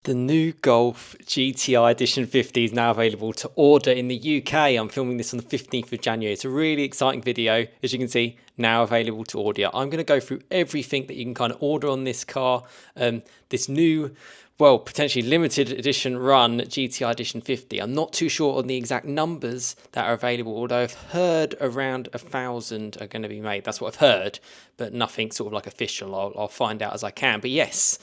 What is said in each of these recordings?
The new Golf GTI Edition 50 is now available to order in the UK. I'm filming this on the 15th of January. It's a really exciting video. As you can see, now available to order. I'm going to go through everything that you can kind of order on this car. This new, well, potentially limited edition run GTI Edition 50. I'm not too sure on the exact numbers that are available, although I've heard around 1,000 are going to be made. That's what I've heard, but nothing sort of like official. I'll find out as I can. But yes.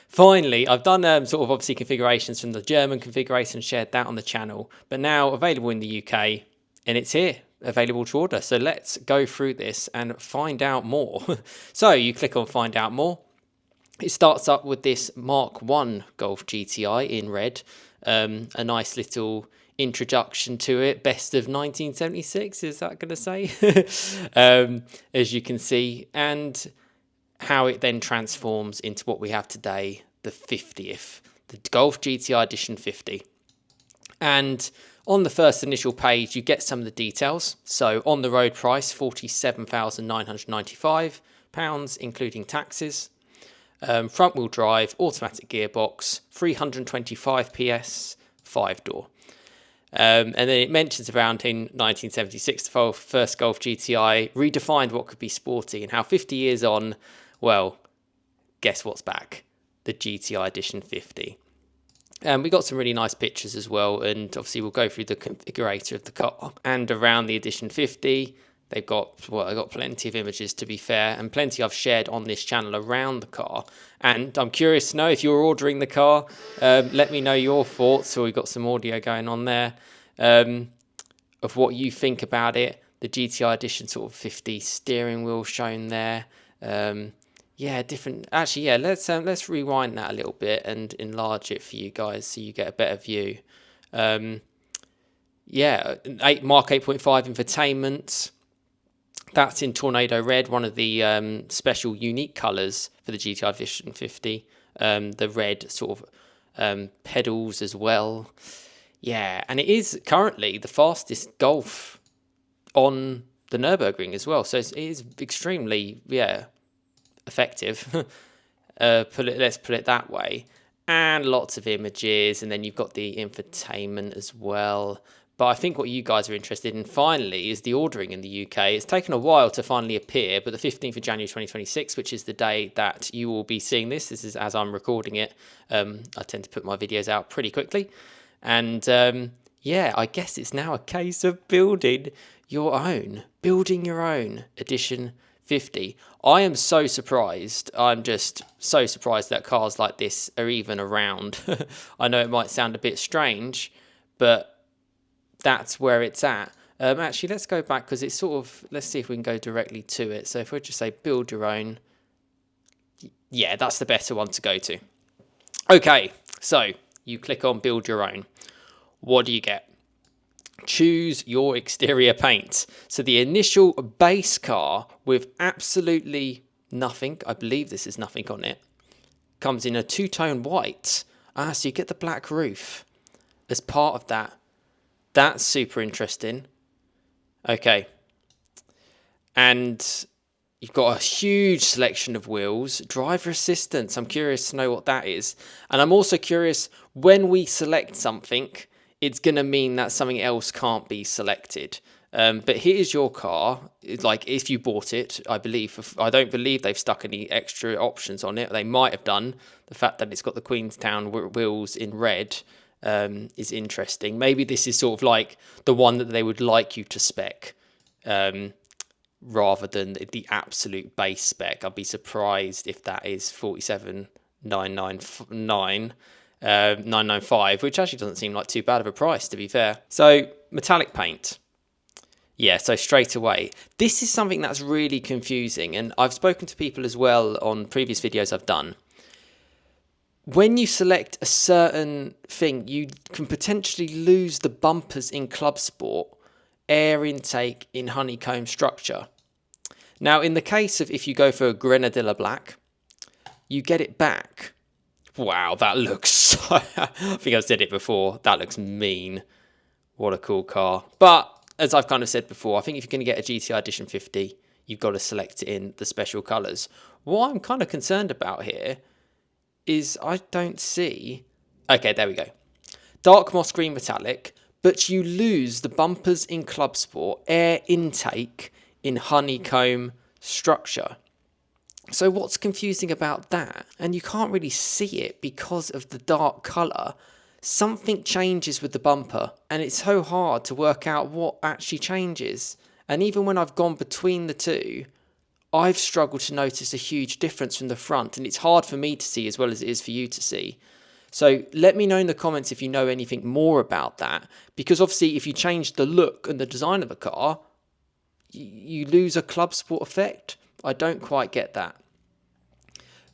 Finally, I've done sort of obviously configurations from the German configuration, shared that on the channel, but now available in the UK, and it's here, available to order. So let's go through this and find out more. So you click on find out more. It starts up with this Mark 1 Golf GTI in red, a nice little introduction to it, best of 1976, is that going to say? As you can see, and how it then transforms into what we have today, the 50th, the Golf GTI Edition 50. And on the first initial page, you get some of the details. So on the road price, £47,995, including taxes. Front wheel drive, automatic gearbox, 325 PS, 5-door. And then it mentions around in 1976, the first Golf GTI redefined what could be sporty, and how 50 years on, well, guess what's back? The GTI Edition 50. We got some really nice pictures as well, and obviously we'll go through the configurator of the car and around the Edition 50. They've got plenty of images, to be fair, and plenty I've shared on this channel around the car. And I'm curious to know if you're ordering the car. Let me know your thoughts. So we've got some audio going on there of what you think about it. The GTI Edition sort of 50 steering wheel shown there. Yeah, different. Actually, yeah. Let's rewind that a little bit and enlarge it for you guys so you get a better view. Yeah, Mark 8.5 infotainment. That's in Tornado Red, one of the special unique colours for the GTI Edition 50. The red sort of pedals as well. Yeah, and it is currently the fastest Golf on the Nürburgring as well. So it is extremely, effective. Let's put it that way. And lots of images, and then you've got the infotainment as well. But I think what you guys are interested in finally is the ordering in the UK. It's taken a while to finally appear, but the 15th of January 2026, which is the day that you will be seeing this. This is as I'm recording it. I tend to put my videos out pretty quickly. And yeah, I guess it's now a case of building your own Edition 50. I am so surprised. I'm just so surprised that cars like this are even around. I know it might sound a bit strange, but that's where it's at. Actually, let's go back because it's sort of, let's see if we can go directly to it. So if we just say build your own, yeah, that's the better one to go to. Okay, so you click on build your own. What do you get? Choose your exterior paint. So the initial base car with absolutely nothing, I believe this is nothing on it, comes in a two-tone white. So you get the black roof as part of that. That's super interesting. Okay. And you've got a huge selection of wheels. Driver assistance. I'm curious to know what that is. And I'm also curious, when we select something, it's going to mean that something else can't be selected. But here's your car. It's like if you bought it, I don't believe they've stuck any extra options on it. They might have done. The fact that it's got the Queenstown wheels in red is interesting. Maybe this is sort of like the one that they would like you to spec rather than the absolute base spec. I'd be surprised if that is 47,995, which actually doesn't seem like too bad of a price, to be fair. So metallic paint. Yeah, so straight away. This is something that's really confusing, and I've spoken to people as well on previous videos I've done. When you select a certain thing, you can potentially lose the bumpers in Club Sport, air intake in honeycomb structure. Now, in the case of if you go for a Grenadilla Black, you get it back. Wow, that looks so... I think I've said it before. That looks mean. What a cool car. But, as I've kind of said before, I think if you're going to get a GTI Edition 50, you've got to select it in the special colours. What I'm kind of concerned about here is I don't see Okay, there we go. Dark moss green metallic, but you lose the bumpers in Club Sport, air intake in honeycomb structure. So what's confusing about that? And you can't really see it because of the dark colour. Something changes with the bumper, and it's so hard to work out what actually changes. And even when I've gone between the two, I've struggled to notice a huge difference from the front, and it's hard for me to see as well as it is for you to see. So let me know in the comments if you know anything more about that, because obviously if you change the look and the design of a car, you lose a Club Sport effect. I don't quite get that.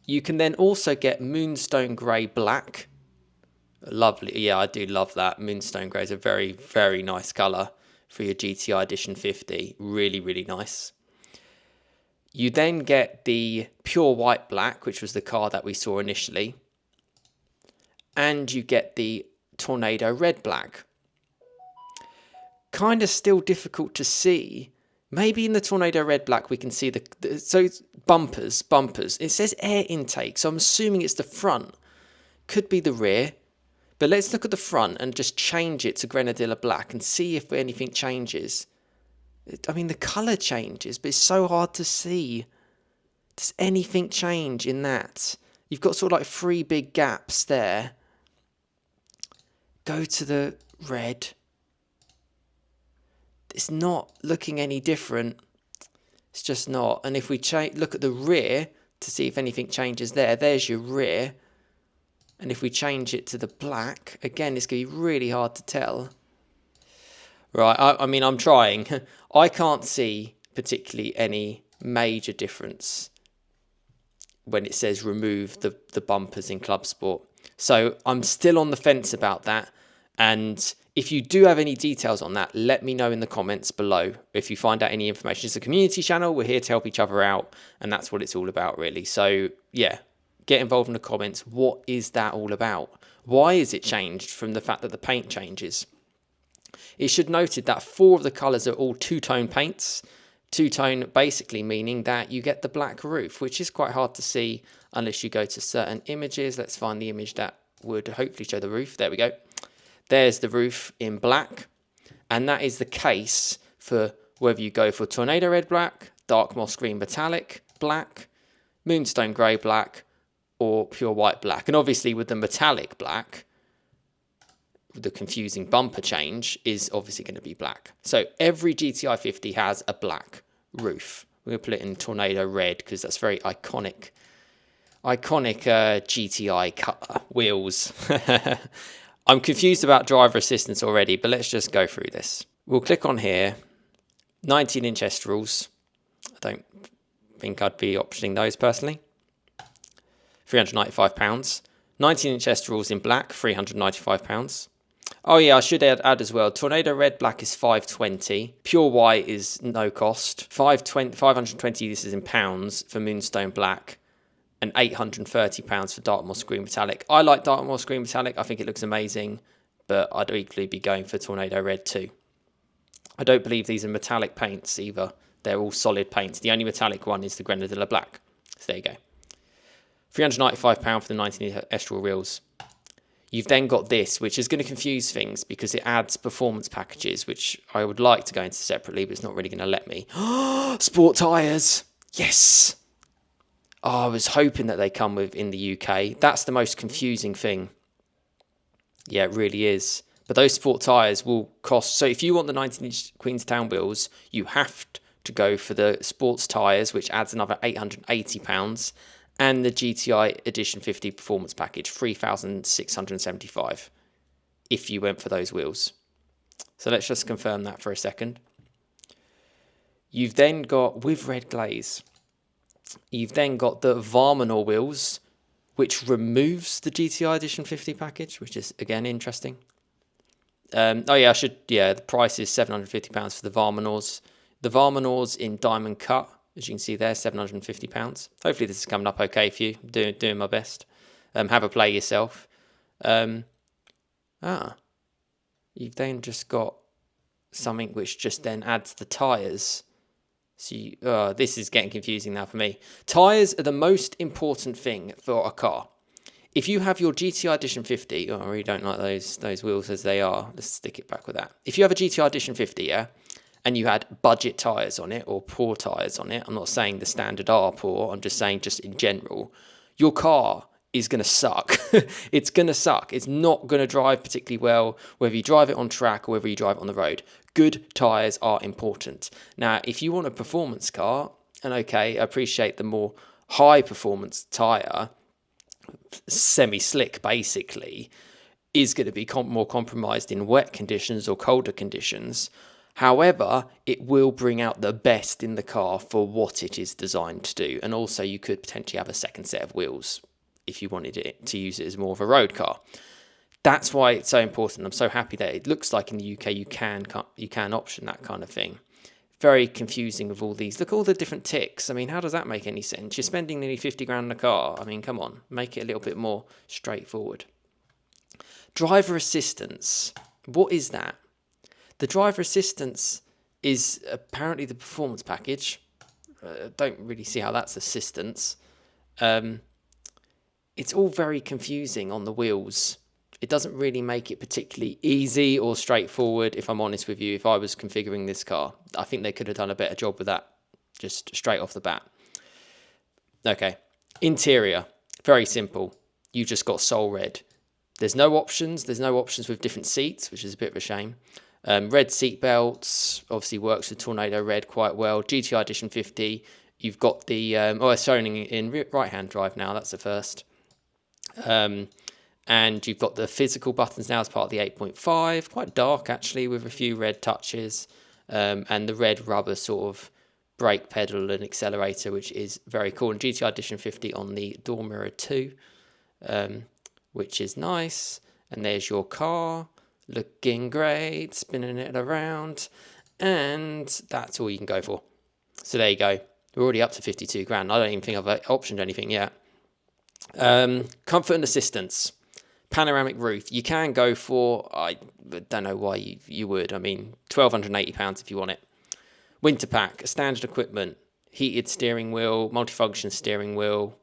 You can then also get Moonstone Grey Black. Lovely. Yeah, I do love that. Moonstone Grey is a very, very nice colour for your GTI Edition 50. Really, really nice. You then get the Pure White Black, which was the car that we saw initially. And you get the Tornado Red Black. Kind of still difficult to see. Maybe in the Tornado Red Black we can see so bumpers. It says air intake, so I'm assuming it's the front. Could be the rear. But let's look at the front and just change it to Grenadilla Black and see if anything changes. I mean, the colour changes, but it's so hard to see. Does anything change in that? You've got sort of like 3 big gaps there. Go to the red. It's not looking any different. It's just not. And if we look at the rear to see if anything changes there, there's your rear. And if we change it to the black, again, it's going to be really hard to tell. Right, I mean, I'm trying. I can't see particularly any major difference when it says remove the bumpers in Club Sport. So I'm still on the fence about that. And if you do have any details on that, let me know in the comments below. If you find out any information, it's a community channel. We're here to help each other out. And that's what it's all about, really. So, yeah, get involved in the comments. What is that all about? Why is it changed from the fact that the paint changes? It should noted that 4 of the colours are all two-tone paints. Two-tone basically meaning that you get the black roof, which is quite hard to see unless you go to certain images. Let's find the image that would hopefully show the roof. There we go. There's the roof in black. And that is the case for whether you go for Tornado Red Black, Dark Moss Green Metallic Black, Moonstone Grey Black, or Pure White Black. And obviously with the metallic black, the confusing bumper change is obviously going to be black. So every GTI 50 has a black roof. We're going to put it in Tornado Red because that's very iconic GTI colour wheels. I'm confused about driver assistance already, but let's just go through this. We'll click on here. 19-inch Estrals. I don't think I'd be optioning those personally. £395. 19-inch Estrals in black, £395. Oh yeah, I should add as well. Tornado Red Black is $520. Pure White is no cost. $520. This is in pounds for Moonstone Black, and £830 for Dark Moss Green Metallic. I like Dark Moss Green Metallic. I think it looks amazing, but I'd equally be going for Tornado Red too. I don't believe these are metallic paints either. They're all solid paints. The only metallic one is the Grenadilla Black. So there you go. £395 for the 19-inch Estral wheels. You've then got this, which is going to confuse things because it adds performance packages, which I would like to go into separately, but it's not really going to let me. Sport tyres! Yes! Oh, I was hoping that they come with in the UK. That's the most confusing thing. Yeah, it really is. But those sport tyres will cost... So if you want the 19-inch Queenstown wheels, you have to go for the sports tyres, which adds another £880. And the GTI Edition 50 Performance Package, $3,675 if you went for those wheels. So let's just confirm that for a second. You've then got, with red glaze, you've then got the Varmanor wheels, which removes the GTI Edition 50 package, which is, again, interesting. The price is £750 for the Varmanors. The Varmanors in Diamond Cut, as you can see there, £750. Hopefully this is coming up okay for you. Doing my best. Have a play yourself. You've then just got something which just then adds the tyres. So this is getting confusing now for me. Tyres are the most important thing for a car. If you have your GTI Edition 50, oh, I really don't like those wheels as they are. Let's stick it back with that. If you have a GTI Edition 50, yeah, and you had budget tyres on it or poor tyres on it, I'm not saying the standard are poor, I'm just saying just in general, your car is going to suck. It's going to suck. It's not going to drive particularly well, whether you drive it on track or whether you drive it on the road. Good tyres are important. Now, if you want a performance car, and okay, I appreciate the more high performance tyre, semi-slick basically, is going to be more compromised in wet conditions or colder conditions. However, it will bring out the best in the car for what it is designed to do. And also you could potentially have a second set of wheels if you wanted it to use it as more of a road car. That's why it's so important. I'm so happy that it looks like in the UK you can option that kind of thing. Very confusing with all these. Look at all the different ticks. I mean, how does that make any sense? You're spending nearly 50 grand on a car. I mean, come on, make it a little bit more straightforward. Driver assistance. What is that? The driver assistance is apparently the performance package. Don't really see how that's assistance. It's all very confusing on the wheels. It doesn't really make it particularly easy or straightforward, if I'm honest with you, if I was configuring this car. I think they could have done a better job with that, just straight off the bat. Okay, interior, very simple. You just got Sol Red. There's no options. There's no options with different seats, which is a bit of a shame. Red seat belts, obviously works with Tornado Red quite well. GTI Edition 50, you've got the, it's shown in right-hand drive now, that's the first. And you've got the physical buttons now as part of the 8.5, quite dark actually with a few red touches, and the red rubber sort of brake pedal and accelerator, which is very cool. And GTI Edition 50 on the door mirror too, which is nice. And there's your car, looking great, spinning it around, and that's all you can go for. So there you go. We're already up to 52 grand. I don't even think I've optioned anything yet. Comfort and assistance. Panoramic roof. You can go for, I don't know why you would. I mean, £1,280 if you want it. Winter pack, standard equipment, heated steering wheel, multifunction steering wheel.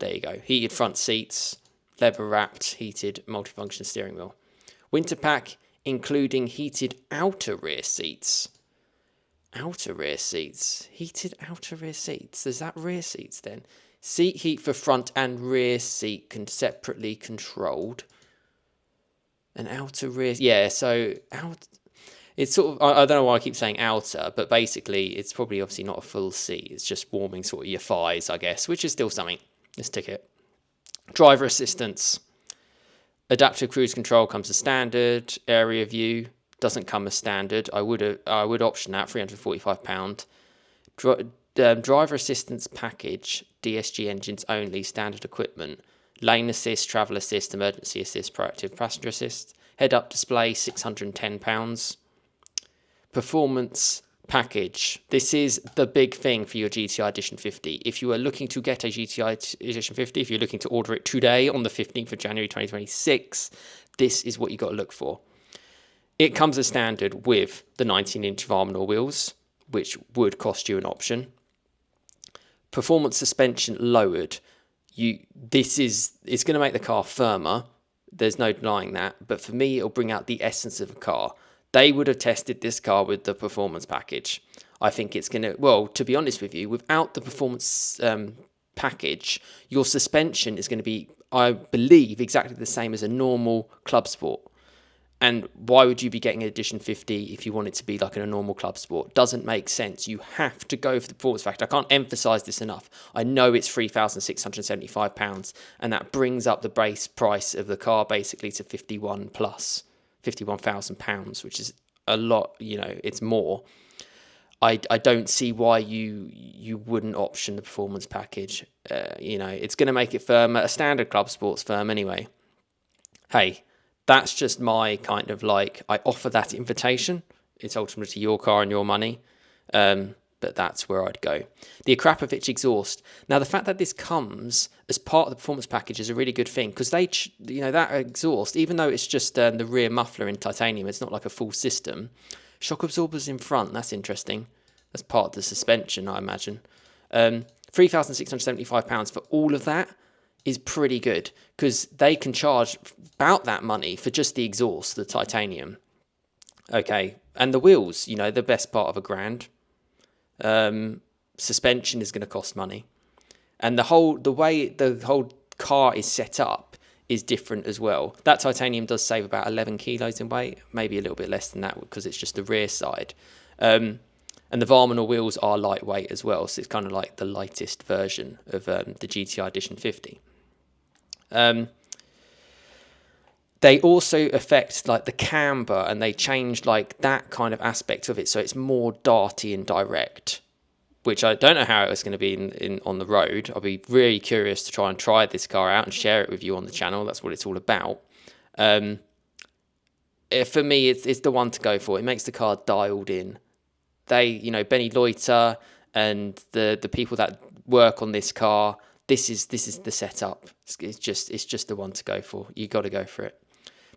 There you go. Heated front seats, leather wrapped, heated multifunction steering wheel. Winter pack, including heated outer rear seats. Outer rear seats? Heated outer rear seats? Is that rear seats then? Seat heat for front and rear seat separately controlled. And outer rear... Yeah, so... It's sort of... I don't know why I keep saying outer, but basically it's probably obviously not a full seat. It's just warming sort of your thighs, I guess, which is still something. Let's tick it. Driver assistance. Adaptive cruise control comes as standard. Area view doesn't come as standard. I would option that, £345. Driver assistance package, DSG engines only, standard equipment, lane assist, travel assist, emergency assist, proactive passenger assist, head-up display, £610. Performance package. This is the big thing for your GTI Edition 50. If you are looking to get a GTI Edition 50, if you're looking to order it today on the 15th of January 2026, this is what you got to look for. It comes as standard with the 19-inch Varminor wheels, which would cost you an option. Performance suspension lowered. It's going to make the car firmer. There's no denying that. But for me, it'll bring out the essence of a car. They would have tested this car with the performance package. I think it's going to... Well, to be honest with you, without the performance package, your suspension is going to be, I believe, exactly the same as a normal Club Sport. And why would you be getting an Edition 50 if you want it to be like in a normal Club Sport? Doesn't make sense. You have to go for the performance factor. I can't emphasise this enough. I know it's £3,675, and that brings up the base price of the car basically to £51,000, which is a lot. You know, it's more. I don't see why you wouldn't option the performance package. It's going to make it firmer. A standard Club Sport's firm anyway. Hey. That's just my kind of I offer that invitation. It's ultimately your car and your money. But that's where I'd go. The Akrapovic exhaust. Now, the fact that this comes as part of the performance package is a really good thing because that exhaust, even though it's just the rear muffler in titanium, it's not like a full system. Shock absorbers in front. That's interesting. That's part of the suspension, I imagine. £3,675 for all of that is pretty good, because they can charge about that money for just the exhaust, the titanium. Okay, and the wheels, you know, the best part of £1,000. Suspension is going to cost money, and the way the whole car is set up is different as well. That titanium does save about 11 kilos in weight, maybe a little bit less than that because it's just the rear side. And the Varminal wheels are lightweight as well, so it's kind of like the lightest version of the GTI Edition 50. They also affect like the camber, and they change like that kind of aspect of it, so it's more darty and direct, which I don't know how it's going to be in on the road. I'll be really curious to try this car out and share it with you on the channel. That's what it's all about. For me, it's the one to go for. It makes the car dialed in. Benny Loiter and the people that work on this car, this is the setup. It's just the one to go for. You got to go for it.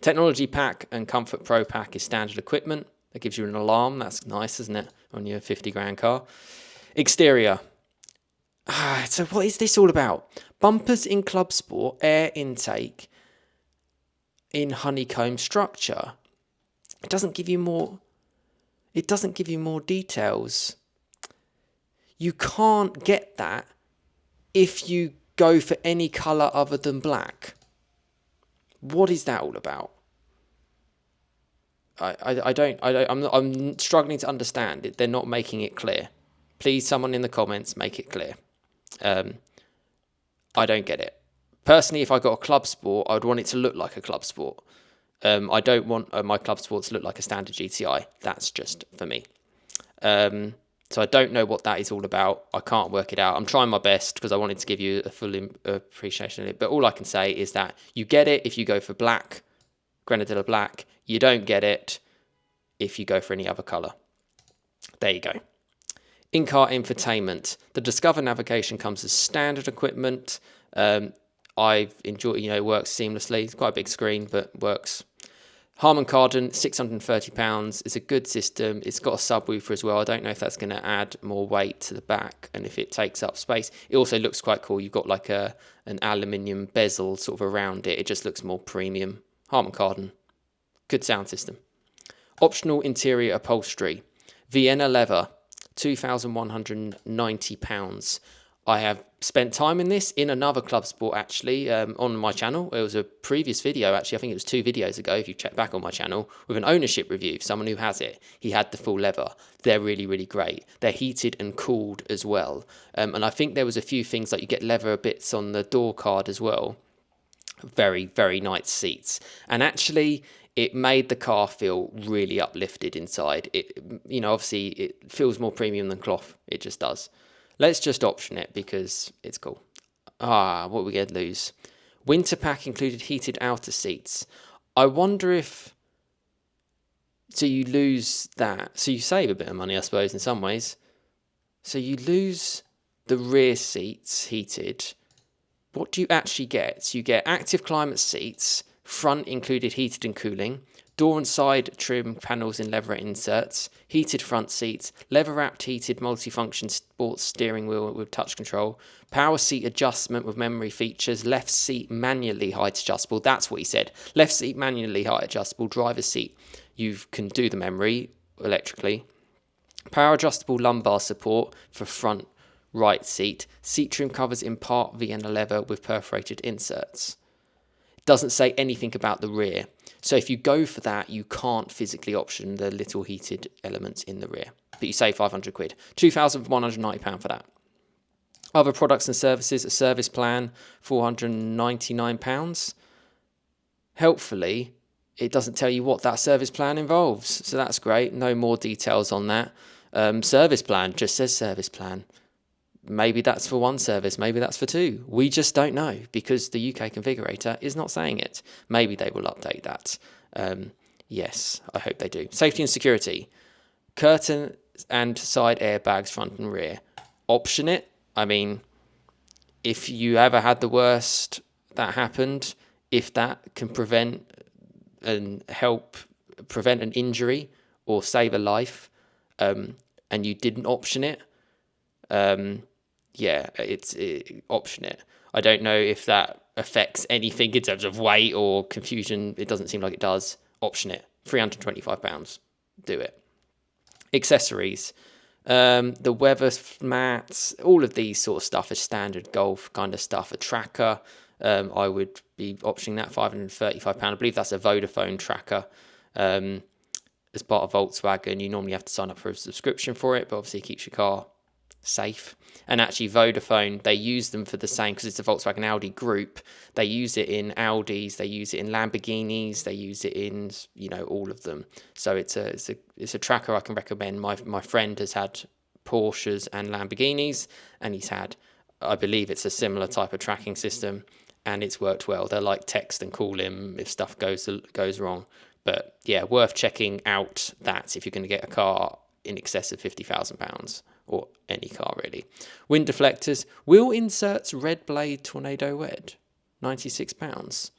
Technology Pack and Comfort Pro Pack is standard equipment. That gives you an alarm. That's nice, isn't it, on your 50 grand car? Exterior. So what is this all about? Bumpers in Club Sport, air intake in honeycomb structure. It doesn't give you more details. You can't get that if you go for any colour other than black. What is that all about? I'm struggling to understand it. They're not making it clear. Please, someone in the comments, make it clear. I don't get it. Personally, if I got a Club Sport, I would want it to look like a Club Sport. I don't want my Club Sport to look like a standard GTI. That's just for me. So I don't know what that is all about. I can't work it out. I'm trying my best because I wanted to give you a full appreciation of it. But all I can say is that you get it if you go for black, Grenadilla black. You don't get it if you go for any other colour. There you go. In-car infotainment. The Discover navigation comes as standard equipment. I've enjoyed, it works seamlessly. It's quite a big screen, but works. Harman Kardon, £630. It's a good system. It's got a subwoofer as well. I don't know if that's going to add more weight to the back and if it takes up space. It also looks quite cool. You've got like an aluminium bezel sort of around it. It just looks more premium. Harman Kardon. Good sound system. Optional interior upholstery. Vienna leather, £2,190. I have spent time in this in another Club Sport, actually, on my channel. It was a previous video, actually. I think it was 2 videos ago, if you check back on my channel, with an ownership review, someone who has it. He had the full leather. They're really, really great. They're heated and cooled as well. And I think there was a few things, like you get leather bits on the door card as well. Very, very nice seats. And actually, it made the car feel really uplifted inside. It, obviously, it feels more premium than cloth. It just does. Let's just option it because it's cool. What are we going to lose? Winter pack included heated outer seats. I wonder if... So you lose that. So you save a bit of money, I suppose, in some ways. So you lose the rear seats heated. What do you actually get? So you get active climate seats, front included heated and cooling, door and side trim panels in leather inserts, heated front seats, leather-wrapped heated multifunction sports steering wheel with touch control, power seat adjustment with memory features, left seat manually height adjustable. That's what he said. Left seat manually height adjustable, driver's seat. You can do the memory electrically. Power adjustable lumbar support for front right seat. Seat trim covers in part Vienna leather with perforated inserts. Doesn't say anything about the rear. So if you go for that, you can't physically option the little heated elements in the rear. But you save 500 quid. £2,190 for that. Other products and services, a service plan, £499. Helpfully, it doesn't tell you what that service plan involves. So that's great. No more details on that. Service plan just says service plan. Maybe that's for one service, maybe that's for 2. We just don't know because the UK configurator is not saying it. Maybe they will update that. Yes, I hope they do. Safety and security. Curtain and side airbags, front and rear. Option it. I mean, if you ever had the worst that happened, if that can prevent and help prevent an injury or save a life, and you didn't option it, option it. I don't know if that affects anything in terms of weight or confusion. It doesn't seem like it does. Option it. £325. Do it. Accessories. The weather mats, all of these sort of stuff is standard golf kind of stuff. A tracker, I would be optioning that £535. I believe that's a Vodafone tracker. As part of Volkswagen, you normally have to sign up for a subscription for it, but obviously it keeps your car safe. And actually Vodafone, they use them for the same, because it's a Volkswagen Audi group. They use it in Audis, they use it in Lamborghinis, they use it in, you know, all of them. So it's a tracker I can recommend. My friend has had Porsches and Lamborghinis, and he's had, I believe it's a similar type of tracking system, and it's worked well. They're like text and call him if stuff goes wrong. But yeah, worth checking out that if you're going to get a car in excess of £50,000, or any car really. Wind deflectors, wheel inserts, red blade, tornado red, £96.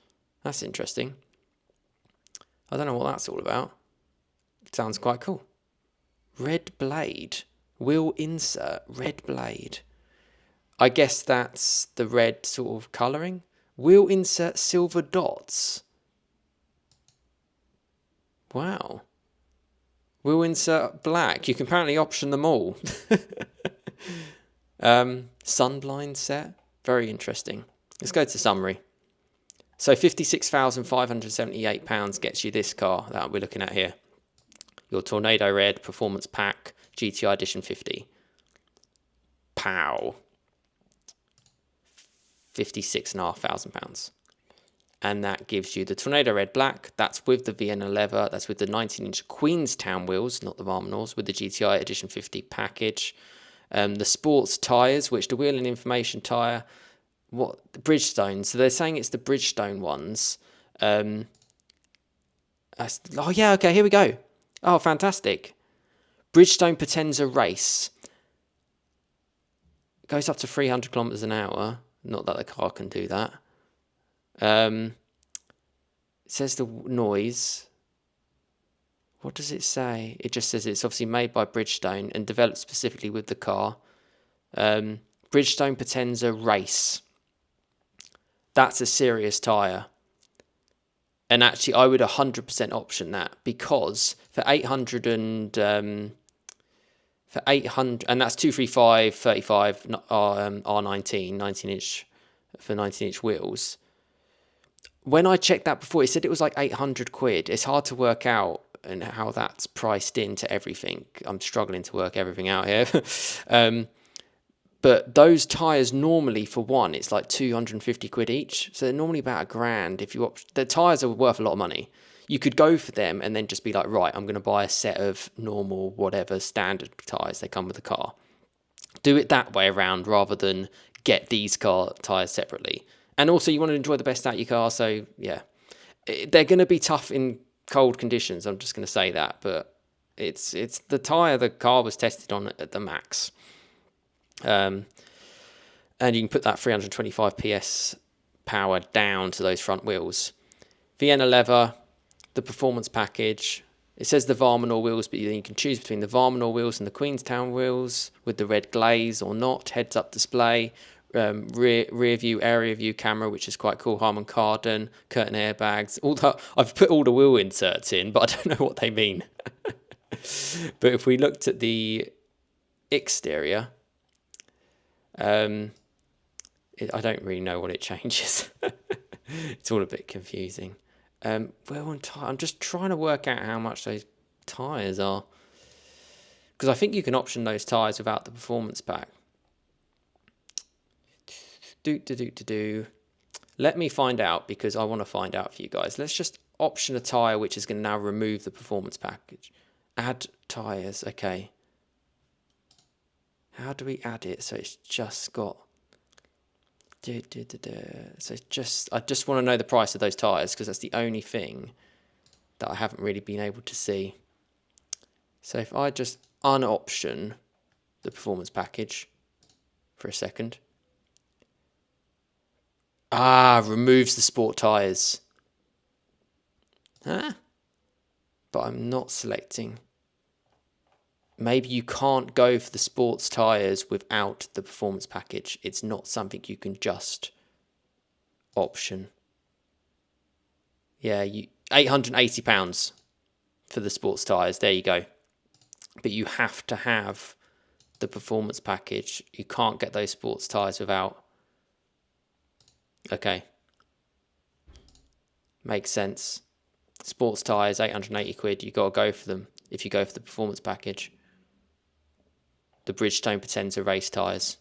That's interesting. I don't know what that's all about. It sounds quite cool. Red blade, wheel insert, red blade. I guess that's the red sort of colouring. Wheel insert, silver dots. Wow. We'll insert black. You can apparently option them all. Sunblind set. Very interesting. Let's go to summary. So £56,578 gets you this car that we're looking at here. Your Tornado Red Performance Pack GTI Edition 50. Pow. £56,500. And that gives you the Tornado Red Black. That's with the Vienna leather. That's with the 19-inch Queenstown wheels, not the Varmanors, with the GTI Edition 50 package. The sports tyres, which the wheel and information tyre, what, the Bridgestone. So they're saying it's the Bridgestone ones. Oh, yeah, okay, here we go. Oh, fantastic. Bridgestone Potenza Race. It goes up to 300 kilometers an hour. Not that the car can do that. It says the noise. What does it say? It just says it's obviously made by Bridgestone and developed specifically with the car. Bridgestone Potenza Race. That's a serious tyre. And actually, I would 100% option that, because for 800 and and that's 235 35 R19 19-inch for 19-inch wheels. When I checked that before, it said it was like 800 quid. It's hard to work out and how that's priced into everything. I'm struggling to work everything out here. But those tyres normally, for one, it's like 250 quid each. So they're normally about £1,000. If you the tyres are worth a lot of money. You could go for them and then just be like, right, I'm going to buy a set of normal, whatever, standard tyres. They come with the car. Do it that way around rather than get these car tyres separately. And also, you want to enjoy the best out of your car. So, yeah, they're going to be tough in cold conditions. I'm just going to say that. But it's the tyre the car was tested on at the max. And you can put that 325 PS power down to those front wheels. Vienna leather, the performance package. It says the Varmanor wheels, but you can choose between the Varmanor wheels and the Queenstown wheels with the red glaze or not. Heads-up display, rear view, area view camera, which is quite cool. Harman Kardon, curtain airbags. All that. I've put all the wheel inserts in, but I don't know what they mean. But if we looked at the exterior, I don't really know what it changes. It's all a bit confusing. I'm just trying to work out how much those tyres are, because I think you can option those tyres without the performance pack. Let me find out, because I want to find out for you guys. Let's just option a tyre which is going to now remove the performance package. Add tyres. Okay. How do we add it so it's just got... So I just want to know the price of those tyres, because that's the only thing that I haven't really been able to see. So if I just unoption the performance package for a second. Removes the sport tyres. But I'm not selecting. Maybe you can't go for the sports tyres without the performance package. It's not something you can just option. Yeah, £880 for the sports tyres. There you go. But you have to have the performance package. You can't get those sports tyres without. Okay. Makes sense. Sports tyres, 880 quid. You got to go for them if you go for the performance package. The Bridgestone Potenza race tyres.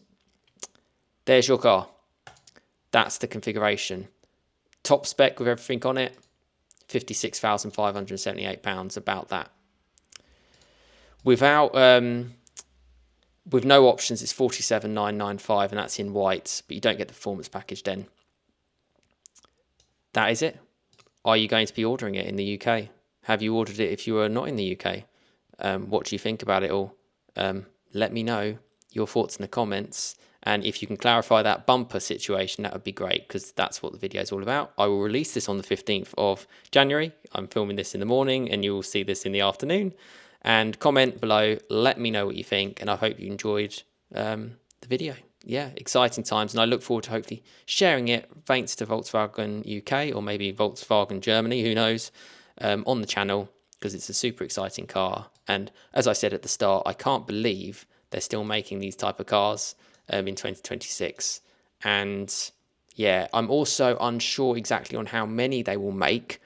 There's your car. That's the configuration. Top spec with everything on it, £56,578, about that. Without, with no options, it's £47,995, and that's in white, but you don't get the performance package then. That is it. Are you going to be ordering it in the UK? Have you ordered it if you are not in the UK? What do you think about it all? Let me know your thoughts in the comments. And if you can clarify that bumper situation, that would be great, because that's what the video is all about. I will release this on the 15th of January. I'm filming this in the morning, and you will see this in the afternoon. And comment below, let me know what you think, and I hope you enjoyed the video. Yeah, exciting times, and I look forward to hopefully sharing it, thanks to Volkswagen UK, or maybe Volkswagen Germany, who knows, on the channel, because it's a super exciting car. And as I said at the start, I can't believe they're still making these type of cars in 2026. And yeah, I'm also unsure exactly on how many they will make,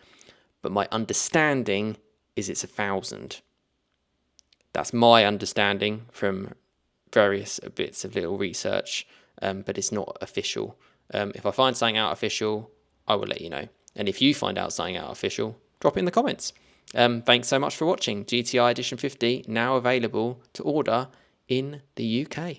but my understanding is it's 1,000. That's my understanding from various bits of little research, but it's not official. If I find something out official, I will let you know. And if you find out something out official, drop it in the comments. Thanks so much for watching. GTI Edition 50 now available to order in the UK.